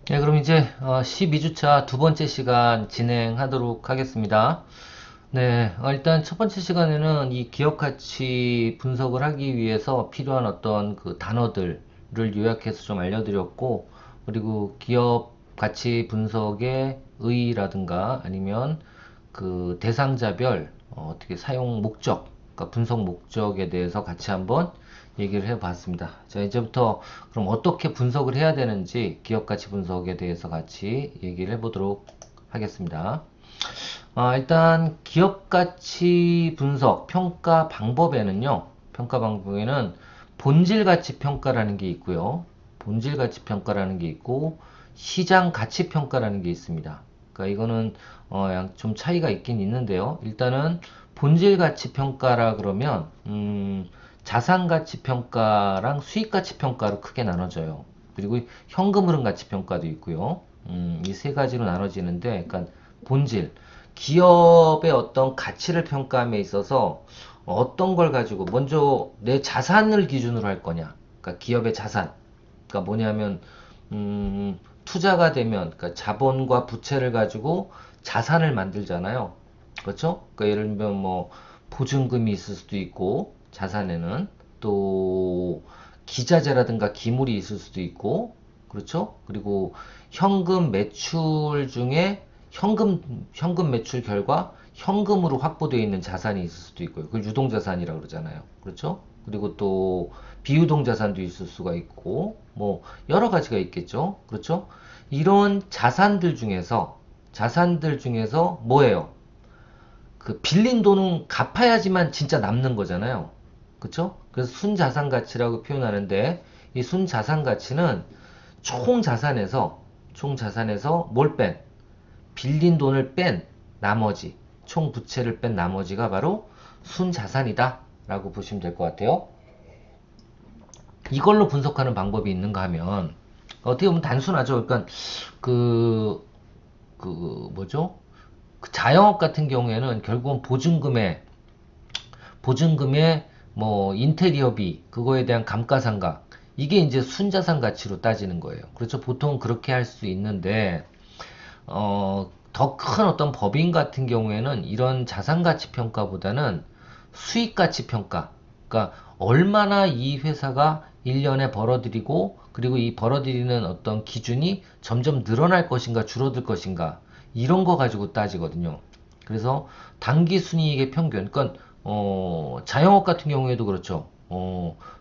네, 그럼 이제 12주차 두 번째 시간 진행하도록 하겠습니다. 네, 일단 첫 번째 시간에는 이 기업 가치 분석을 하기 위해서 필요한 어떤 그 단어들을 요약해서 좀 알려드렸고, 그리고 기업 가치 분석의 의의라든가 아니면 그 대상자별 어떻게 사용 목적, 그러니까 분석 목적에 대해서 같이 한번 얘기를 해봤습니다. 자, 이제부터 그럼 어떻게 분석을 해야 되는지 기업 가치 분석에 대해서 같이 얘기를 해보도록 하겠습니다. 일단 기업 가치 분석 평가 방법에는요. 평가 방법에는 본질 가치 평가라는 게 있고요. 본질 가치 평가라는 게 있고 시장 가치 평가라는 게 있습니다. 그러니까 이거는 좀 차이가 있긴 있는데요. 일단은 본질 가치 평가라 그러면 자산 가치 평가랑 수익 가치 평가로 크게 나눠져요. 그리고 현금 흐름 가치 평가도 있고요. 이 세 가지로 나눠지는데, 그러니까 본질, 기업의 어떤 가치를 평가함에 있어서 어떤 걸 가지고 먼저 내 자산을 기준으로 할 거냐. 그러니까 기업의 자산. 그러니까 뭐냐면 투자가 되면 그러니까 자본과 부채를 가지고 자산을 만들잖아요. 그렇죠? 그러니까 예를 들면 뭐 보증금이 있을 수도 있고 자산에는 또 기자재라든가 기물이 있을 수도 있고 그렇죠? 그리고 현금 매출 중에 현금 매출 결과 현금으로 확보되어 있는 자산이 있을 수도 있고요. 그걸 유동자산이라고 그러잖아요. 그렇죠? 그리고 또 비유동자산도 있을 수가 있고 뭐 여러 가지가 있겠죠. 그렇죠? 이런 자산들 중에서 뭐예요? 그 빌린 돈은 갚아야지만 진짜 남는 거잖아요. 그쵸? 그래서 순자산 가치라고 표현하는데 이 순자산 가치는 총 자산에서 뭘 뺀? 빌린 돈을 뺀 나머지, 총 부채를 뺀 나머지가 바로 순자산이다 라고 보시면 될 것 같아요. 이걸로 분석하는 방법이 있는가 하면 어떻게 보면 단순하죠. 그러니까 그, 뭐죠? 그 자영업 같은 경우에는 결국은 보증금의 뭐 인테리어비 그거에 대한 감가상각 이게 이제 순자산 가치로 따지는 거예요. 그렇죠. 보통 그렇게 할 수 있는데 더 큰 어떤 법인 같은 경우에는 이런 자산 가치 평가보다는 수익 가치 평가. 그러니까 얼마나 이 회사가 1년에 벌어들이고 그리고 이 벌어들이는 어떤 기준이 점점 늘어날 것인가 줄어들 것인가 이런 거 가지고 따지거든요. 그래서 단기 순이익의 평균, 그러니까 자영업 같은 경우에도 그렇죠.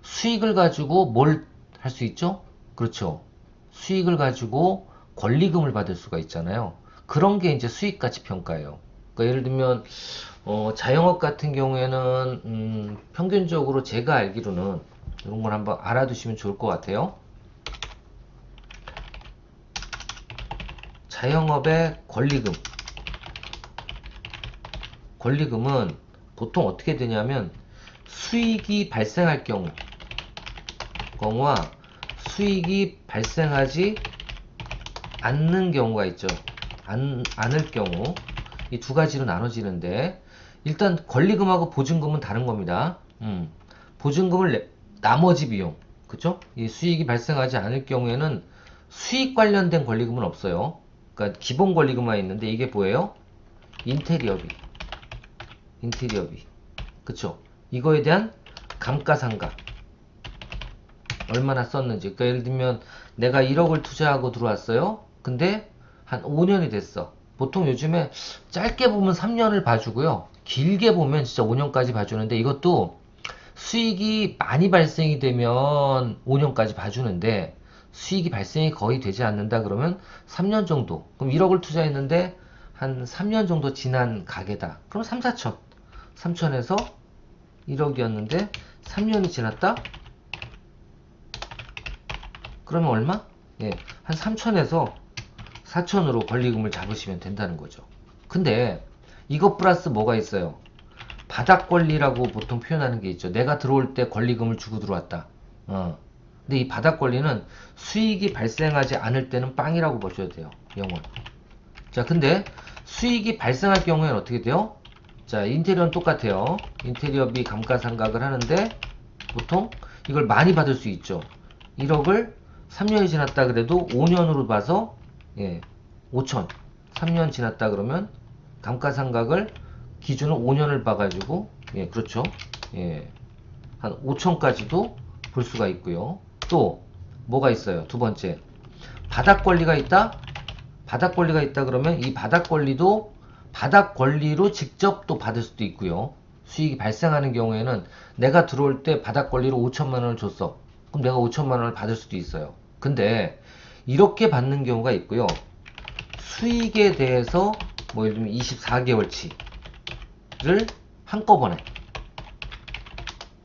수익을 가지고 뭘 할 수 있죠? 그렇죠. 수익을 가지고 권리금을 받을 수가 있잖아요. 그런 게 이제 수익 가치 평가예요. 그러니까 예를 들면 자영업 같은 경우에는 평균적으로 제가 알기로는 이런 걸 한번 알아두시면 좋을 것 같아요. 자영업의 권리금은 보통 어떻게 되냐면 수익이 발생할 경우와 수익이 발생하지 않는 경우가 있죠. 않을 경우 이 두 가지로 나눠지는데 일단 권리금하고 보증금은 다른 겁니다. 보증금을 나머지 비용 그쵸? 이 수익이 발생하지 않을 경우에는 수익 관련된 권리금은 없어요. 그러니까 기본 권리금만 있는데 이게 뭐예요? 인테리어비 인테리어비 그쵸? 이거에 대한 감가상각 얼마나 썼는지. 그러니까 예를 들면 내가 1억을 투자하고 들어왔어요. 근데 한 5년이 됐어. 보통 요즘에 짧게 보면 3년을 봐주고요. 길게 보면 진짜 5년까지 봐주는데 이것도 수익이 많이 발생이 되면 5년까지 봐주는데 수익이 발생이 거의 되지 않는다 그러면 3년 정도. 그럼 1억을 투자했는데 한 3년 정도 지난 가게다. 그럼 3, 4천. 3천에서 1억이었는데 3년이 지났다? 그러면 얼마? 예, 한 3천에서 4천으로 권리금을 잡으시면 된다는 거죠. 근데 이것 플러스 뭐가 있어요? 바닥 권리라고 보통 표현하는 게 있죠. 내가 들어올 때 권리금을 주고 들어왔다. 근데 이 바닥 권리는 수익이 발생하지 않을 때는 빵이라고 보셔도 돼요. 영원. 자, 근데 수익이 발생할 경우에는 어떻게 돼요? 자, 인테리어는 똑같아요. 인테리어비 감가상각을 하는데 보통 이걸 많이 받을 수 있죠. 1억을 3년이 지났다 그래도 5년으로 봐서 예, 5천. 3년 지났다 그러면 감가상각을 기준을 5년을 봐가지고 예, 그렇죠. 예, 한 5천까지도 볼 수가 있고요. 또 뭐가 있어요? 두 번째, 바닥 권리가 있다. 바닥 권리가 있다 그러면 이 바닥 권리도 바닥 권리로 직접 또 받을 수도 있고요. 수익이 발생하는 경우에는 내가 들어올 때 바닥 권리로 5천만 원을 줬어. 그럼 내가 5천만 원을 받을 수도 있어요. 근데 이렇게 받는 경우가 있고요. 수익에 대해서 뭐 예를 들면 24개월치를 한꺼번에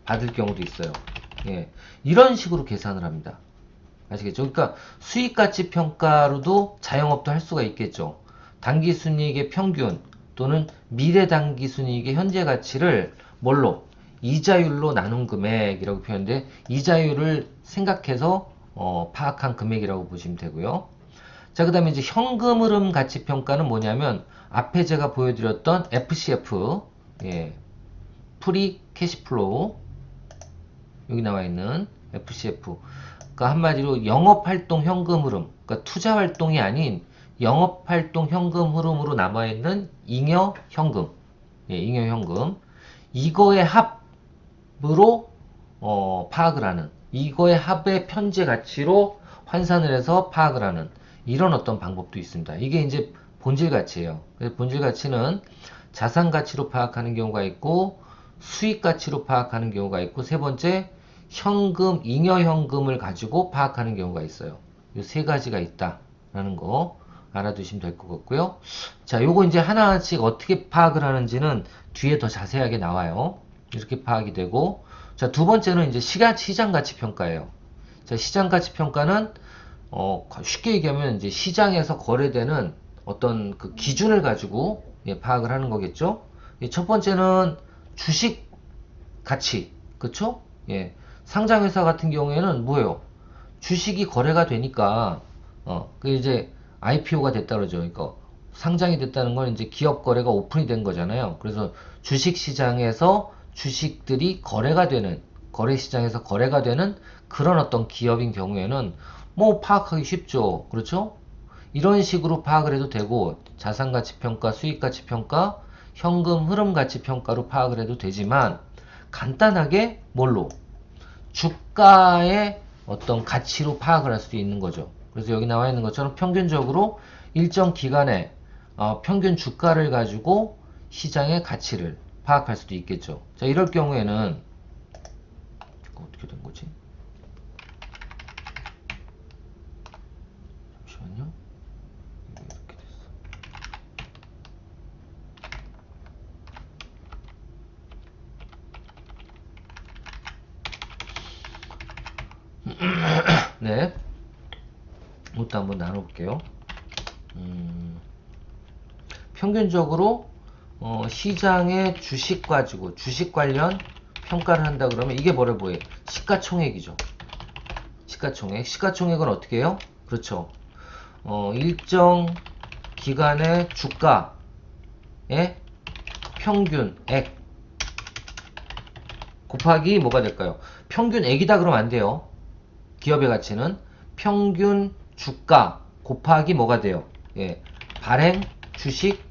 받을 경우도 있어요. 예, 이런 식으로 계산을 합니다. 아시겠죠? 그러니까 수익가치 평가로도 자영업도 할 수가 있겠죠. 당기순이익의 평균 또는 미래 당기순이익의 현재 가치를 뭘로? 이자율로 나눈 금액이라고 표현돼 이자율을 생각해서 파악한 금액이라고 보시면 되고요. 자, 그 다음에 이제 현금 흐름 가치 평가는 뭐냐면 앞에 제가 보여드렸던 FCF, 예, 프리 캐시플로우, 여기 나와 있는 FCF. 그러니까 한마디로 영업활동 현금 흐름, 그러니까 투자 활동이 아닌 영업활동 현금 흐름으로 남아있는 잉여 현금, 예, 잉여 현금. 이거의 합으로 파악을 하는, 이거의 합의 편제 가치로 환산을 해서 파악을 하는 이런 어떤 방법도 있습니다. 이게 이제 본질 가치예요. 그래서 본질 가치는 자산 가치로 파악하는 경우가 있고 수익 가치로 파악하는 경우가 있고 세 번째 현금, 잉여 현금을 가지고 파악하는 경우가 있어요. 이 세 가지가 있다라는 거 알아두시면 될 것 같고요. 자, 요거 이제 하나씩 어떻게 파악을 하는지는 뒤에 더 자세하게 나와요. 이렇게 파악이 되고, 자, 두 번째는 이제 시장 가치 평가예요. 자, 시장 가치 평가는 쉽게 얘기하면 이제 시장에서 거래되는 어떤 그 기준을 가지고 예, 파악을 하는 거겠죠. 예, 첫 번째는 주식 가치, 그쵸? 예, 상장회사 같은 경우에는 뭐예요? 주식이 거래가 되니까 그 이제 IPO가 됐다 그러죠. 그러니까 상장이 됐다는 건 이제 기업 거래가 오픈이 된 거잖아요. 그래서 주식 시장에서 주식들이 거래가 되는 거래 시장에서 거래가 되는 그런 어떤 기업인 경우에는 뭐 파악하기 쉽죠. 그렇죠? 이런 식으로 파악을 해도 되고 자산가치평가, 수익가치평가, 현금 흐름가치평가로 파악을 해도 되지만 간단하게 뭘로? 주가의 어떤 가치로 파악을 할 수도 있는 거죠. 그래서 여기 나와 있는 것처럼 평균적으로 일정 기간에 평균 주가를 가지고 시장의 가치를 파악할 수도 있겠죠. 자, 이럴 경우에는 이거 어떻게 된 거지? 잠시만요. 이게 이렇게 됐어. 네. 이것도 한번 나눠볼게요. 평균적으로 시장의 주식 가지고 주식 관련 평가를 한다 그러면 이게 뭐래 보여요? 시가총액이죠. 시가총액. 시가총액은 어떻게 해요? 그렇죠. 일정 기간의 주가의 평균액 곱하기 뭐가 될까요? 평균액이다 그러면 안 돼요. 기업의 가치는 평균 주가 곱하기 뭐가 돼요? 예, 발행 주식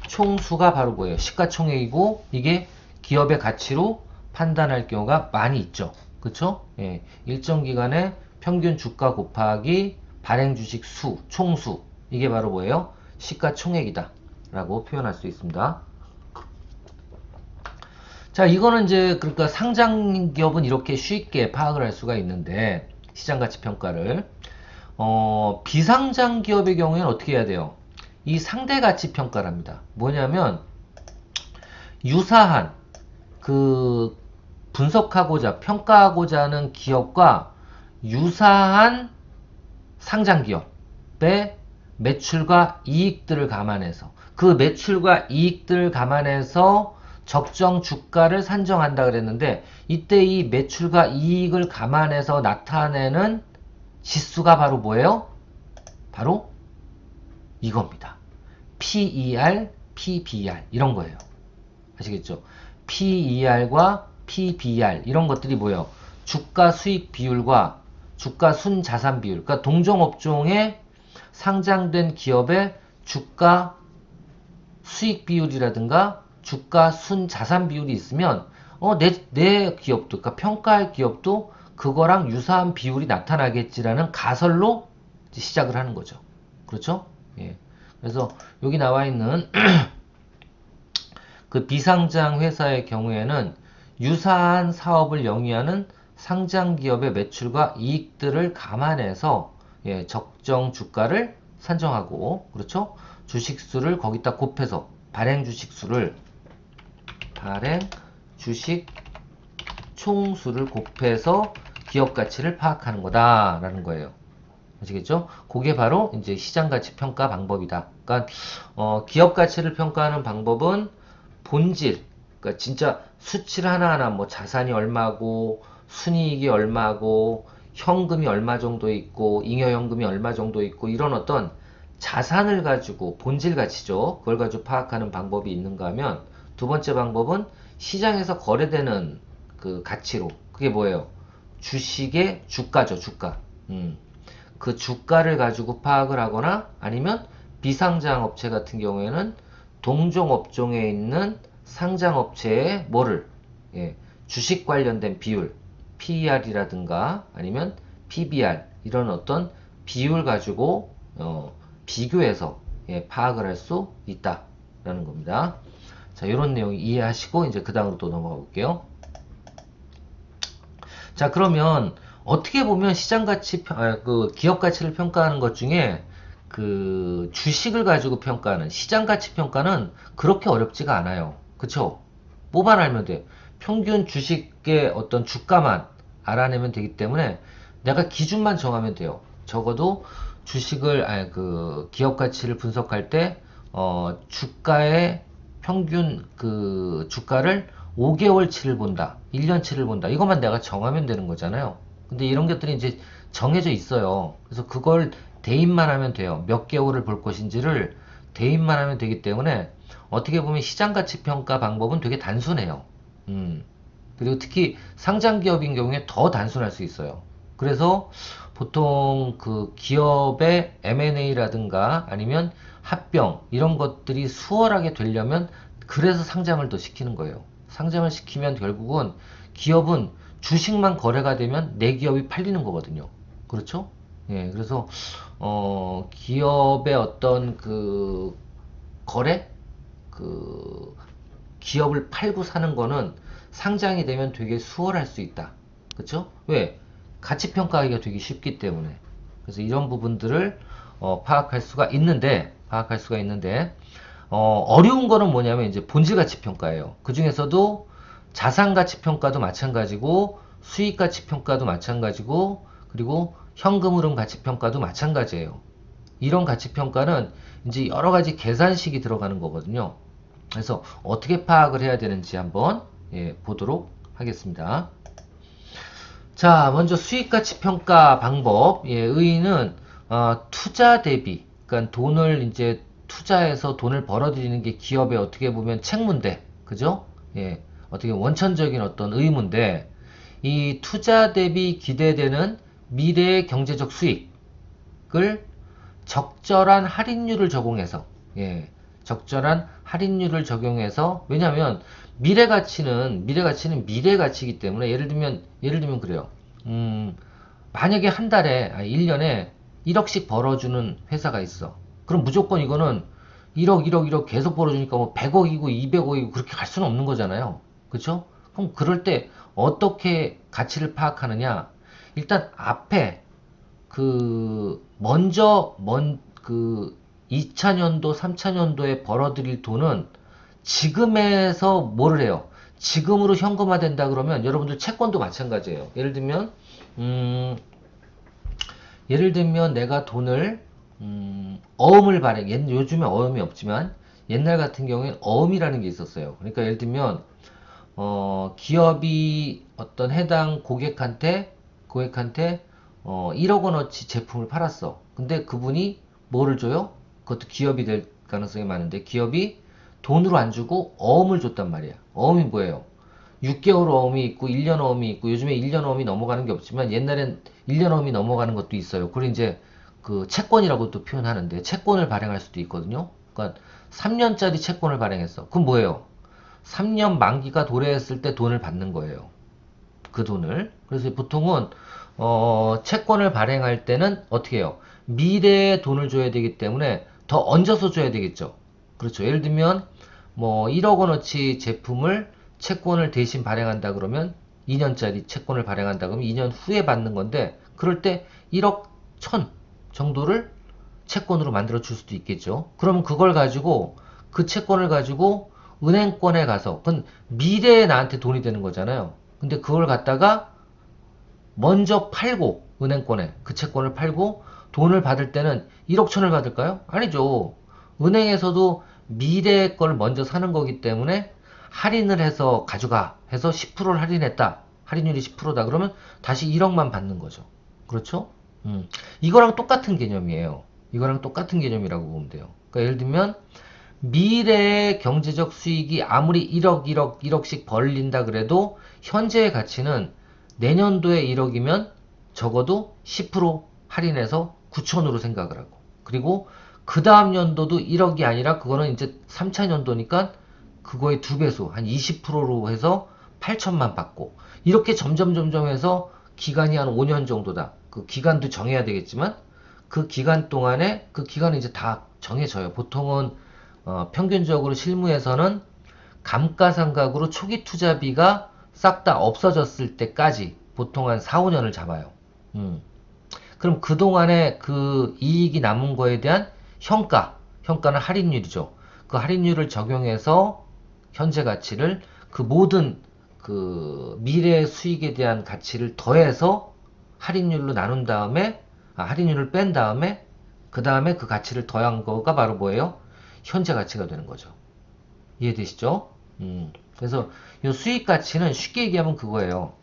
총수가 바로 뭐예요? 시가총액이고 이게 기업의 가치로 판단할 경우가 많이 있죠. 그쵸? 예, 일정 기간의 평균 주가 곱하기 발행 주식 수, 총수 이게 바로 뭐예요? 시가총액이다 라고 표현할 수 있습니다. 자, 이거는 이제 그러니까 상장 기업은 이렇게 쉽게 파악을 할 수가 있는데 시장 가치 평가를 비상장 기업의 경우에는 어떻게 해야 돼요? 이 상대 가치 평가를 합니다. 뭐냐면 유사한 그 분석하고자 평가하고자 하는 기업과 유사한 상장 기업의 매출과 이익들을 감안해서 그 매출과 이익들을 감안해서 적정 주가를 산정한다 그랬는데 이때 이 매출과 이익을 감안해서 나타내는 지수가 바로 뭐예요? 바로 이겁니다. PER, PBR 이런 거예요. 아시겠죠? PER과 PBR 이런 것들이 뭐예요? 주가 수익 비율과 주가 순자산 비율. 그러니까 동종업종에 상장된 기업의 주가 수익 비율이라든가 주가 순자산 비율이 있으면 내 기업도, 그러니까 평가할 기업도 그거랑 유사한 비율이 나타나겠지라는 가설로 시작을 하는 거죠. 그렇죠? 예. 그래서 여기 나와 있는 그 비상장 회사의 경우에는 유사한 사업을 영위하는 상장 기업의 매출과 이익들을 감안해서 적정 주가를 산정하고, 그렇죠? 주식수를 거기다 곱해서 발행 주식수를 발행 주식 총수를 곱해서 기업 가치를 파악하는 거다라는 거예요. 아시겠죠? 그게 바로 이제 시장 가치 평가 방법이다. 그러니까 기업 가치를 평가하는 방법은 본질, 그러니까 진짜 수치를 하나하나 뭐 자산이 얼마고 순이익이 얼마고 현금이 얼마 정도 있고 잉여현금이 얼마 정도 있고 이런 어떤 자산을 가지고 본질 가치죠. 그걸 가지고 파악하는 방법이 있는가 하면 두 번째 방법은 시장에서 거래되는 그 가치로, 그게 뭐예요? 주식의 주가죠, 주가. 그 주가를 가지고 파악을 하거나 아니면 비상장 업체 같은 경우에는 동종 업종에 있는 상장 업체의 뭐를 주식 관련된 비율, PER이라든가 아니면 PBR 이런 어떤 비율 가지고 비교해서 파악을 할 수 있다라는 겁니다. 자, 이런 내용 이해하시고 이제 그 다음으로 또 넘어가 볼게요. 자, 그러면 어떻게 보면 시장 가치, 그 기업 가치를 평가하는 것 중에 그 주식을 가지고 평가하는 시장 가치 평가는 그렇게 어렵지가 않아요. 그쵸? 뭐만 알면 돼. 평균 주식의 어떤 주가만 알아내면 되기 때문에 내가 기준만 정하면 돼요. 적어도 주식을, 그 기업 가치를 분석할 때, 주가의 평균 그 주가를 5개월치를 본다, 1년치를 본다. 이것만 내가 정하면 되는 거잖아요. 근데 이런 것들이 이제 정해져 있어요. 그래서 그걸 대입만 하면 돼요. 몇 개월을 볼 것인지를 대입만 하면 되기 때문에 어떻게 보면 시장가치 평가 방법은 되게 단순해요. 그리고 특히 상장 기업인 경우에 더 단순할 수 있어요. 그래서 보통 그 기업의 M&A라든가 아니면 합병 이런 것들이 수월하게 되려면 그래서 상장을 더 시키는 거예요. 상장을 시키면 결국은 기업은 주식만 거래가 되면 내 기업이 팔리는 거거든요. 그렇죠? 예, 그래서 기업의 어떤 그 거래, 그 기업을 팔고 사는 거는 상장이 되면 되게 수월할 수 있다. 그렇죠? 왜? 가치 평가하기가 되게 쉽기 때문에. 그래서 이런 부분들을 파악할 수가 있는데 어려운 거는 뭐냐면 이제 본질 가치 평가예요. 그 중에서도 자산 가치 평가도 마찬가지고 수익 가치 평가도 마찬가지고 그리고 현금 흐름 가치 평가도 마찬가지예요. 이런 가치 평가는 이제 여러 가지 계산식이 들어가는 거거든요. 그래서 어떻게 파악을 해야 되는지 한번 보도록 하겠습니다. 자, 먼저 수익 가치 평가 방법. 의의는 투자 대비, 그러니까 돈을 이제 투자해서 돈을 벌어들이는 게 기업의 어떻게 보면 책무인데, 그죠? 어떻게 원천적인 어떤 의무인데, 이 투자 대비 기대되는 미래의 경제적 수익을 적절한 할인율을 적용해서, 적절한 할인율을 적용해서, 왜냐면 미래 가치는 미래 가치이기 때문에 예를 들면 그래요. 만약에 한 달에, 1년에 1억씩 벌어주는 회사가 있어. 그럼 무조건 이거는 1억 계속 벌어주니까 뭐 100억이고 200억이고 그렇게 갈 수는 없는 거잖아요. 그쵸? 그럼 그럴 때 어떻게 가치를 파악하느냐? 일단 앞에 그 2차년도, 3차년도에 벌어들일 돈은 지금에서 뭐를 해요? 지금으로 현금화 된다 그러면 여러분들 채권도 마찬가지예요. 예를 들면 내가 돈을 어음을 발행, 요즘에 어음이 없지만 옛날 같은 경우엔 어음이라는 게 있었어요. 그러니까 예를 들면 기업이 어떤 해당 고객한테 1억 원어치 제품을 팔았어. 근데 그분이 뭐를 줘요? 그것도 기업이 될 가능성이 많은데 기업이 돈으로 안 주고 어음을 줬단 말이야. 어음이 뭐예요? 6개월 어음이 있고 1년 어음이 있고 요즘에 1년 어음이 넘어가는 게 없지만 옛날엔 1년 어음이 넘어가는 것도 있어요. 그리고 이제 그 채권이라고 또 표현하는데 채권을 발행할 수도 있거든요. 그러니까 3년짜리 채권을 발행했어. 그럼 뭐예요? 3년 만기가 도래했을 때 돈을 받는 거예요. 그 돈을. 그래서 보통은 채권을 발행할 때는 어떻게 해요? 미래에 돈을 줘야 되기 때문에 더 얹어서 줘야 되겠죠. 그렇죠. 예를 들면 뭐 1억 원어치 제품을 채권을 대신 발행한다 그러면 2년짜리 채권을 발행한다 그러면 2년 후에 받는 건데 그럴 때 1억 1천 정도를 채권으로 만들어 줄 수도 있겠죠. 그러면 그걸 가지고 그 채권을 가지고 은행권에 가서 그건 미래에 나한테 돈이 되는 거잖아요. 근데 그걸 갖다가 먼저 팔고 은행권에 그 채권을 팔고 돈을 받을 때는 1억 천을 받을까요? 아니죠. 은행에서도 미래의 걸 먼저 사는 거기 때문에 할인을 해서 가져가 해서 10%를 할인했다. 할인율이 10%다. 그러면 다시 1억만 받는 거죠. 그렇죠? 이거랑 똑같은 개념이에요. 이거랑 똑같은 개념이라고 보면 돼요. 그러니까 예를 들면 미래의 경제적 수익이 아무리 1억, 1억, 1억씩 벌린다 그래도 현재의 가치는 내년도에 1억이면 적어도 10% 할인해서 9천으로 생각을 하고 그리고 그 다음 연도도 1억이 아니라 그거는 이제 3차 연도니까 그거의 두 배수 한 20%로 해서 8천만 받고 이렇게 점점 해서 기간이 한 5년 정도다. 그 기간도 정해야 되겠지만 그 기간 동안에 그 기간은 이제 다 정해져요. 보통은 평균적으로 실무에서는 감가상각으로 초기 투자비가 싹 다 없어졌을 때까지 보통 한 4, 5년을 잡아요. 그럼 그동안에 그 이익이 남은 거에 대한 현가는 할인율이죠. 그 할인율을 적용해서 현재 가치를 그 모든 그 미래 수익에 대한 가치를 더해서 할인율로 나눈 다음에 할인율을 뺀 다음에 그 다음에 그 가치를 더한 거가 바로 뭐예요? 현재 가치가 되는 거죠. 이해되시죠? 그래서 이 수익 가치는 쉽게 얘기하면 그거예요.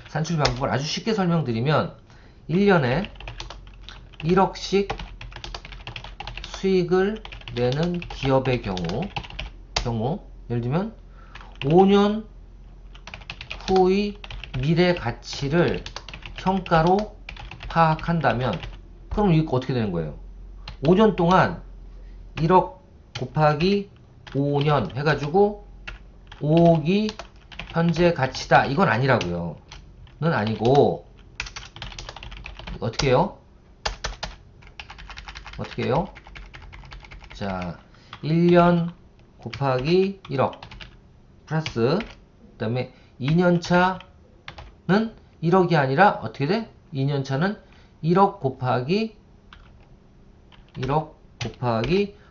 산출 방법을 아주 쉽게 설명드리면 1년에 1억씩 수익을 내는 기업의 경우 예를 들면 5년 후의 미래 가치를 현가로 파악한다면 그럼 이거 어떻게 되는 거예요? 5년 동안 1억 곱하기 5년 해가지고 5억이 현재 가치다. 이건 아니라고요. 는 아니고 어떻게 해요? 어떻게 해요? 자, 1년 곱하기 1억 플러스 그 다음에 2년차는 1억이 아니라 어떻게 돼? 2년차는 1억 곱하기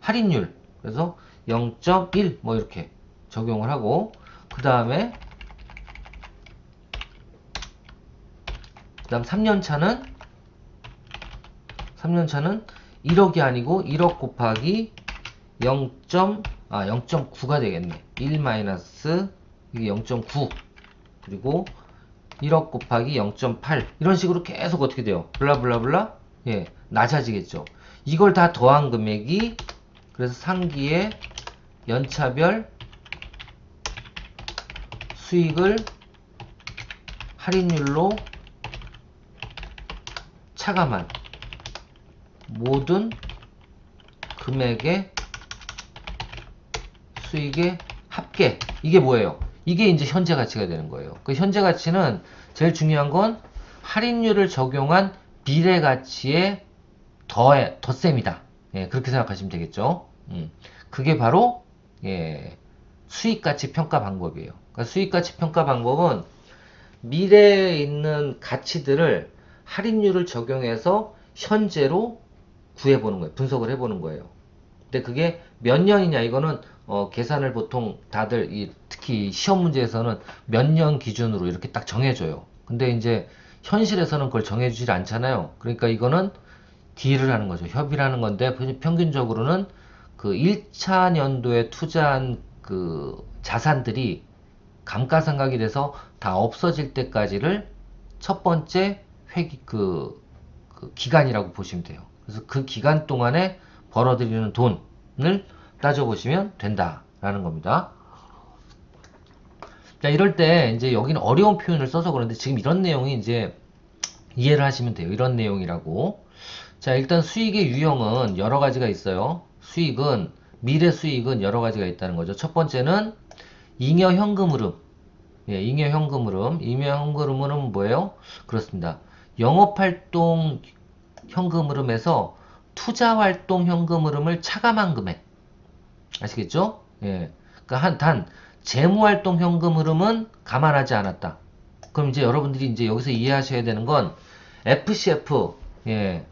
할인율 그래서 0.1 뭐 이렇게 적용을 하고 그 다음 3년차는 1억이 아니고 1억 곱하기 0.9가 되겠네. 1 마이너스 이게 0.9 그리고 1억 곱하기 0.8 이런 식으로 계속 어떻게 돼요? 블라블라블라 예, 낮아지겠죠. 이걸 다 더한 금액이 그래서 상기의 연차별 수익을 할인율로 차감한 모든 금액의 수익의 합계 이게 뭐예요? 이게 이제 현재 가치가 되는 거예요. 그 현재 가치는 제일 중요한 건 할인율을 적용한 미래 가치의 덧셈이다. 예, 그렇게 생각하시면 되겠죠. 그게 바로 예, 수익 가치 평가 방법이에요. 그러니까 수익 가치 평가 방법은 미래에 있는 가치들을 할인율을 적용해서 현재로 구해보는 거예요. 분석을 해보는 거예요. 근데 그게 몇 년이냐 이거는 계산을 보통 다들 특히 시험 문제에서는 몇 년 기준으로 이렇게 딱 정해줘요. 근데 이제 현실에서는 그걸 정해주질 않잖아요. 그러니까 이거는 딜을 하는 거죠. 협의를 하는 건데 평균적으로는 그 1차 년도에 투자한 그 자산들이 감가상각이 돼서 다 없어질 때까지를 첫 번째 그 기간이라고 보시면 돼요. 그래서 그 기간 동안에 벌어들이는 돈을 따져보시면 된다라는 겁니다. 자, 이럴 때 이제 여기는 어려운 표현을 써서 그런데 지금 이런 내용이 이제 이해를 하시면 돼요. 이런 내용이라고. 자, 일단 수익의 유형은 여러 가지가 있어요. 미래 수익은 여러 가지가 있다는 거죠. 첫 번째는 잉여 현금 흐름. 예, 잉여 현금 흐름. 잉여 현금 흐름은 뭐예요? 그렇습니다. 영업활동 현금 흐름에서 투자활동 현금 흐름을 차감한 금액. 아시겠죠? 예. 그러니까 단 재무활동 현금 흐름은 감안하지 않았다. 그럼 이제 여러분들이 이제 여기서 이해하셔야 되는 건 FCF, 예,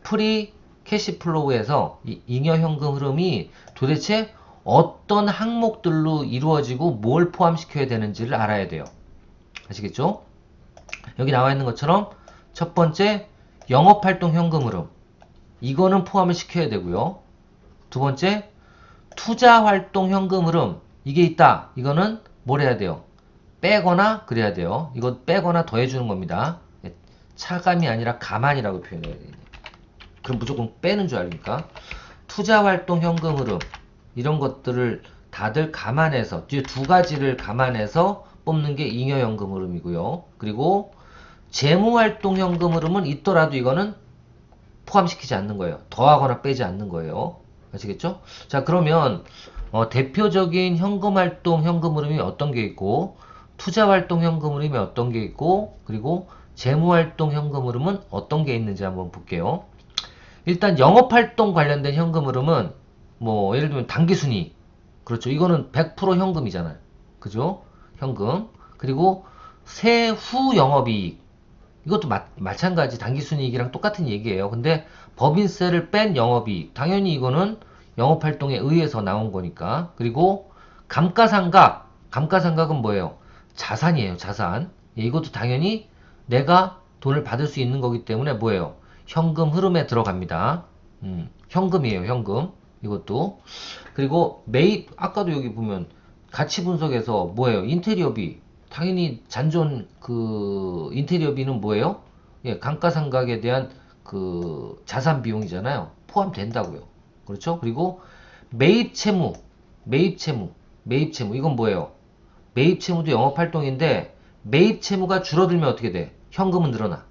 프리 캐시플로우에서 이 잉여 현금 흐름이 도대체 어떤 항목들로 이루어지고 뭘 포함시켜야 되는지를 알아야 돼요. 아시겠죠? 여기 나와 있는 것처럼 첫 번째 영업활동 현금 흐름, 이거는 포함을 시켜야 되고요. 두 번째 투자활동 현금 흐름, 이게 있다. 이거는 뭘 해야 돼요? 빼거나 그래야 돼요. 이거 빼거나 더해주는 겁니다. 차감이 아니라 감안이라고 표현해야 돼요. 그럼 무조건 빼는 줄 아닙니까? 투자활동 현금 흐름, 이런 것들을 다들 감안해서, 뒤에 두 가지를 감안해서 뽑는 게 잉여 현금 흐름이고요. 그리고 재무활동 현금 흐름은 있더라도 이거는 포함시키지 않는 거예요. 더하거나 빼지 않는 거예요. 아시겠죠? 자, 그러면 대표적인 현금활동 현금 흐름이 어떤 게 있고, 투자활동 현금 흐름이 어떤 게 있고, 그리고 재무활동 현금 흐름은 어떤 게 있는지 한번 볼게요. 일단 영업활동 관련된 현금 흐름은 뭐 예를 들면 당기순이익, 그렇죠. 이거는 100% 현금이잖아요. 그죠? 현금. 그리고 세후 영업이익, 이것도 마찬가지 당기순이익이랑 똑같은 얘기예요. 근데 법인세를 뺀 영업이익, 당연히 이거는 영업활동에 의해서 나온 거니까. 그리고 감가상각은 뭐예요? 자산이에요. 자산. 예, 이것도 당연히 내가 돈을 받을 수 있는 거기 때문에 뭐예요? 현금 흐름에 들어갑니다. 현금이에요. 현금. 이것도. 그리고 매입, 아까도 여기 보면 가치 분석에서 뭐예요? 인테리어비. 당연히 잔존 그 인테리어비는 뭐예요? 예, 감가상각에 대한 그 자산 비용이잖아요. 포함된다고요. 그렇죠? 그리고 매입 채무, 매입 채무. 이건 뭐예요? 매입 채무도 영업 활동인데 매입 채무가 줄어들면 어떻게 돼? 현금은 늘어나.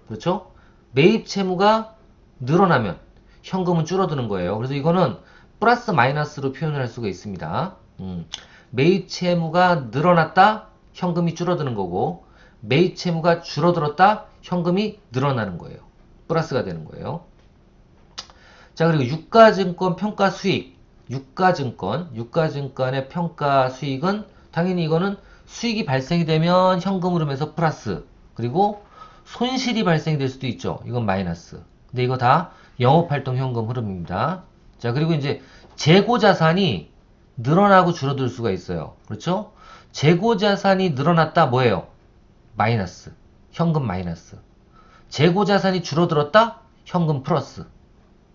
그렇죠? 매입 채무가 늘어나면 현금은 줄어드는 거예요. 그래서 이거는 플러스 마이너스로 표현을 할 수가 있습니다. 매입 채무가 늘어났다, 현금이 줄어드는 거고, 매입 채무가 줄어들었다, 현금이 늘어나는 거예요. 플러스가 되는 거예요. 자, 그리고 유가증권 평가 수익. 유가증권의 평가 수익은 당연히 이거는 수익이 발생이 되면 현금 흐름에서 플러스, 그리고 손실이 발생이 될 수도 있죠. 이건 마이너스. 근데 이거 다 영업활동 현금 흐름입니다. 자, 그리고 이제 재고자산이 늘어나고 줄어들 수가 있어요. 그렇죠? 재고자산이 늘어났다 뭐예요? 마이너스. 현금 마이너스. 재고자산이 줄어들었다? 현금 플러스.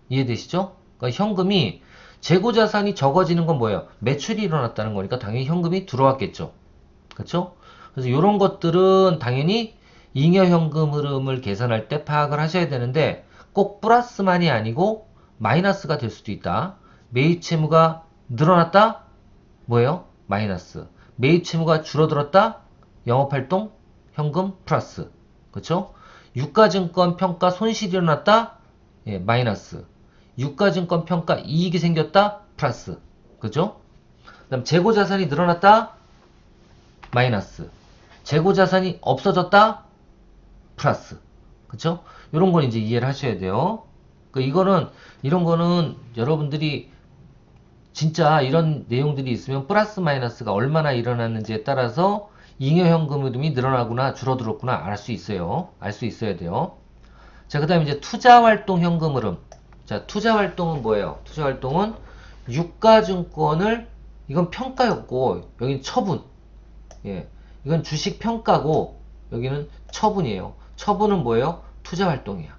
이해되시죠? 그러니까 현금이, 재고자산이 적어지는 건 뭐예요? 매출이 일어났다는 거니까 당연히 현금이 들어왔겠죠. 그렇죠? 그래서 이런 것들은 당연히 잉여현금 흐름을 계산할 때 파악을 하셔야 되는데 꼭 플러스만이 아니고 마이너스가 될 수도 있다. 매입 채무가 늘어났다? 뭐예요? 마이너스. 매입 채무가 줄어들었다? 영업활동 현금 플러스. 그렇죠? 유가증권 평가 손실이 일어났다? 예, 마이너스. 유가증권 평가 이익이 생겼다? 플러스. 그죠? 그 다음 재고자산이 늘어났다? 마이너스. 재고자산이 없어졌다? 플러스. 그쵸? 요런 건 이제 이해를 하셔야 돼요. 이런 거는 여러분들이 진짜 이런 내용들이 있으면 플러스 마이너스가 얼마나 일어났는지에 따라서 잉여현금 흐름이 늘어나구나 줄어들었구나 알 수 있어요. 알 수 있어야 돼요. 자, 그 다음에 이제 투자활동 현금 흐름. 자, 투자활동은 뭐예요? 투자활동은 유가증권을, 이건 평가였고 여기는 처분. 예, 이건 주식 평가고 여기는 처분이에요. 처분은 뭐예요? 투자활동이야.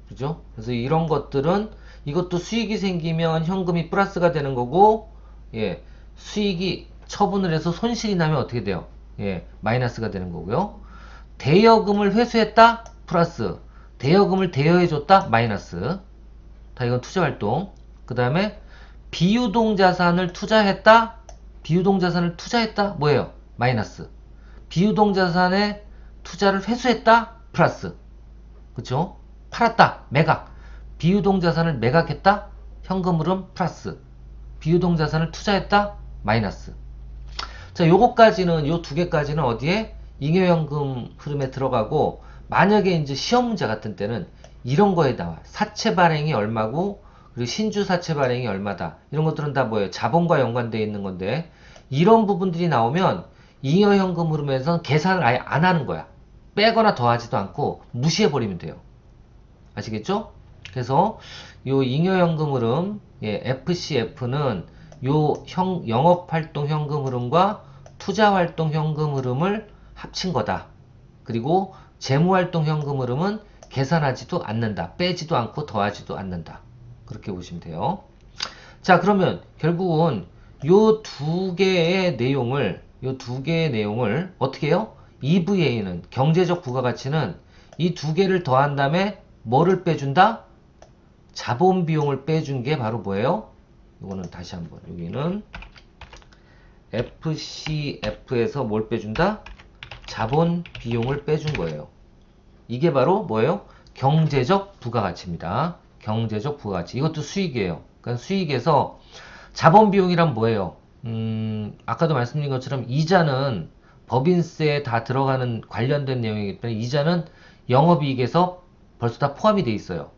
그죠? 그래서 이런 것들은, 이것도 수익이 생기면 현금이 플러스가 되는 거고, 예, 수익이 처분을 해서 손실이 나면 어떻게 돼요? 예, 마이너스가 되는 거고요. 대여금을 회수했다? 플러스. 대여금을 대여해줬다? 마이너스. 다 이건 투자활동. 그 다음에 비유동자산을 투자했다. 비유동자산을 투자했다. 뭐예요? 마이너스. 비유동자산에 투자를 회수했다. 플러스. 그쵸? 팔았다. 매각. 비유동자산을 매각했다. 현금 흐름 플러스. 비유동자산을 투자했다. 마이너스. 자, 요거까지는, 요 두 개까지는 어디에? 잉여현금 흐름에 들어가고, 만약에 이제 시험 문제 같은 때는 이런 거에 나와. 사채 발행이 얼마고, 그리고 신주 사채 발행이 얼마다. 이런 것들은 다 뭐예요? 자본과 연관되어 있는 건데, 이런 부분들이 나오면 잉여현금 흐름에서는 계산을 아예 안 하는 거야. 빼거나 더하지도 않고 무시해버리면 돼요. 아시겠죠? 그래서 요 잉여현금 흐름, 예, FCF는 요 영업활동 현금 흐름과 투자활동 현금 흐름을 합친 거다. 그리고 재무활동 현금 흐름은 계산하지도 않는다. 빼지도 않고 더하지도 않는다. 그렇게 보시면 돼요. 자, 그러면 결국은 요 두 개의 내용을 어떻게 해요? EVA는 경제적 부가가치는 이 두 개를 더한 다음에 뭐를 빼준다? 자본 비용을 빼준 게 바로 뭐예요? 이거는 다시 한번, 여기는 FCF에서 뭘 빼준다? 자본 비용을 빼준 거예요. 이게 바로 뭐예요? 경제적 부가가치입니다. 경제적 부가가치. 이것도 수익이에요. 그러니까 수익에서 자본 비용이란 뭐예요? 아까도 말씀드린 것처럼 이자는 법인세에 다 들어가는 관련된 내용이기 때문에 이자는 영업이익에서 벌써 다 포함이 돼 있어요.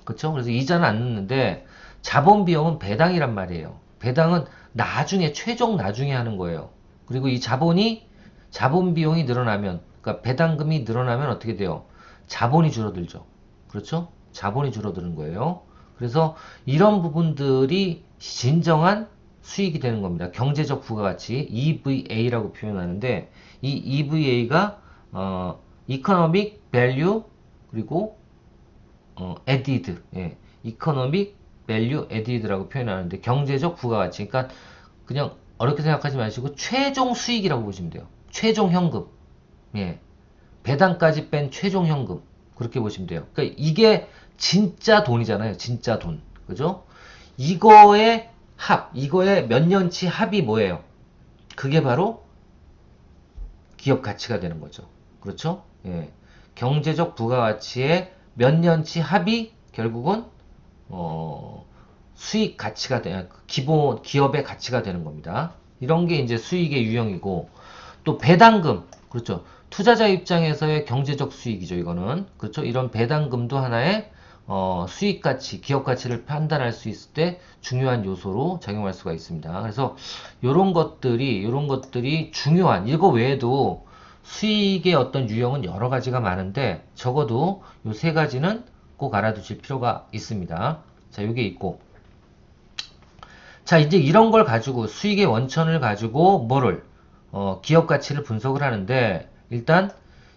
그렇죠? 그래서 이자는 안 넣는데 자본 비용은 배당이란 말이에요. 배당은 나중에 최종 나중에 하는 거예요. 그리고 이 자본 비용이 늘어나면, 그러니까 배당금이 늘어나면 어떻게 돼요? 자본이 줄어들죠. 그렇죠? 자본이 줄어드는 거예요. 그래서 이런 부분들이 진정한 수익이 되는 겁니다. 경제적 부가가치 EVA라고 표현하는데 이 EVA가 Economic Value 그리고 Added, 예, Economic Value Added라고 표현하는데 경제적 부가가치. 그러니까 그냥 어렵게 생각하지 마시고 최종 수익이라고 보시면 돼요. 최종 현금, 예, 배당까지 뺀 최종 현금 그렇게 보시면 돼요. 그러니까 이게 진짜 돈이잖아요. 진짜 돈, 그죠? 이거의 이거의 몇 년치 합이 뭐예요? 그게 바로 기업 가치가 되는 거죠. 그렇죠? 예. 경제적 부가가치의 몇 년치 합이 결국은 수익 가치가 기본 기업의 가치가 되는 겁니다. 이런 게 이제 수익의 유형이고, 또 배당금, 그렇죠? 투자자 입장에서의 경제적 수익이죠. 이거는 그렇죠? 이런 배당금도 하나의 수익 가치, 기업 가치를 판단할 수 있을 때 중요한 요소로 작용할 수가 있습니다. 그래서 이런 것들이 중요한, 이거 외에도 수익의 어떤 유형은 여러 가지가 많은데 적어도 이 세 가지는 꼭 알아두실 필요가 있습니다. 자, 요게 있고, 자, 이제 이런 걸 가지고 수익의 원천을 가지고 뭐를 기업 가치를 분석을 하는데, 일단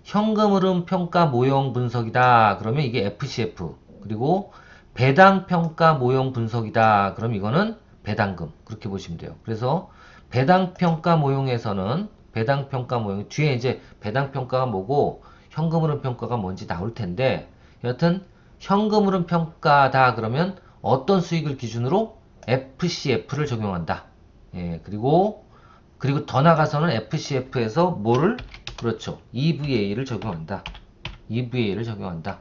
현금 흐름 평가 모형 분석이다. 그러면 이게 FCF. 그리고 배당 평가 모형 분석이다. 그럼 이거는 배당금. 그렇게 보시면 돼요. 그래서 배당 평가 모형에서는 배당 평가 모형 뒤에 이제 배당 평가가 뭐고 현금 흐름 평가가 뭔지 나올 텐데, 여하튼 현금 흐름 평가다 그러면 어떤 수익을 기준으로 FCF를 적용한다. 예, 그리고 더 나가서는 FCF에서 뭐를, 그렇죠, EVA를 적용한다. EVA를 적용한다.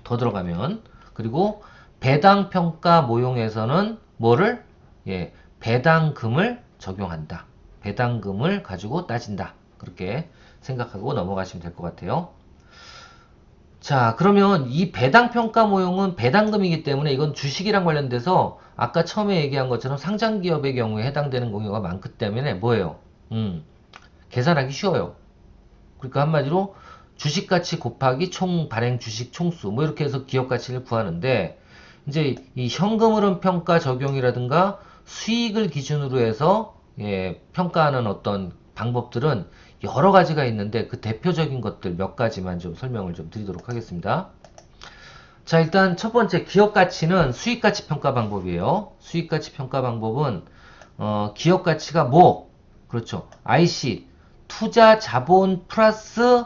더 들어가면, 그리고 배당 평가 모형에서는 뭐를, 예, 배당금을 적용한다. 배당금을 가지고 따진다. 그렇게 생각하고 넘어가시면 될 것 같아요. 자, 그러면 이 배당 평가 모형은 배당금이기 때문에 이건 주식이랑 관련돼서 아까 처음에 얘기한 것처럼 상장 기업의 경우에 해당되는 경우가 많기 때문에 뭐예요? 계산하기 쉬워요. 그러니까 한마디로 주식 가치 곱하기 총 발행 주식 총수 뭐 이렇게 해서 기업 가치를 구하는데, 이제 이 현금 흐름 평가 적용이라든가 수익을 기준으로 해서 예, 평가하는 어떤 방법들은 여러 가지가 있는데 그 대표적인 것들 몇 가지만 좀 설명을 좀 드리도록 하겠습니다. 자, 일단 첫 번째 기업 가치는 수익 가치 평가 방법이에요. 수익 가치 평가 방법은 기업 가치가 뭐, 그렇죠, IC 투자 자본 플러스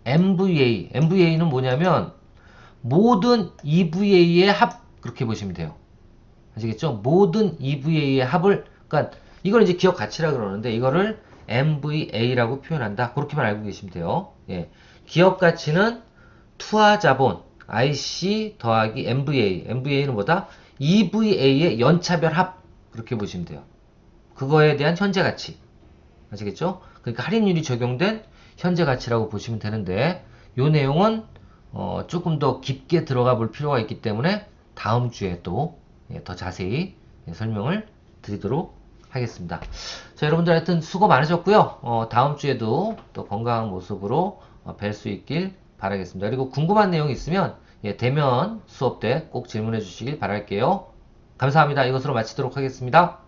MVA. MVA는 뭐냐면 모든 EVA의 합 그렇게 보시면 돼요. 아시겠죠? 모든 EVA의 합을 그러니까 이걸 이제 기업 가치라 그러는데 이거를 MVA라고 표현한다. 그렇게만 알고 계시면 돼요. 예. 기업 가치는 투하 자본 IC 더하기 MVA. MVA는 뭐다? EVA의 연차별 합 그렇게 보시면 돼요. 그거에 대한 현재 가치. 아시겠죠? 그러니까 할인율이 적용된 현재 가치라고 보시면 되는데 이 내용은 조금 더 깊게 들어가 볼 필요가 있기 때문에 다음 주에 또 더 자세히 설명을 드리도록 하겠습니다. 자, 여러분들 하여튼 수고 많으셨고요. 다음 주에도 또 건강한 모습으로 뵐 수 있길 바라겠습니다. 그리고 궁금한 내용이 있으면 대면 수업 때 꼭 질문해 주시길 바랄게요. 감사합니다. 이것으로 마치도록 하겠습니다.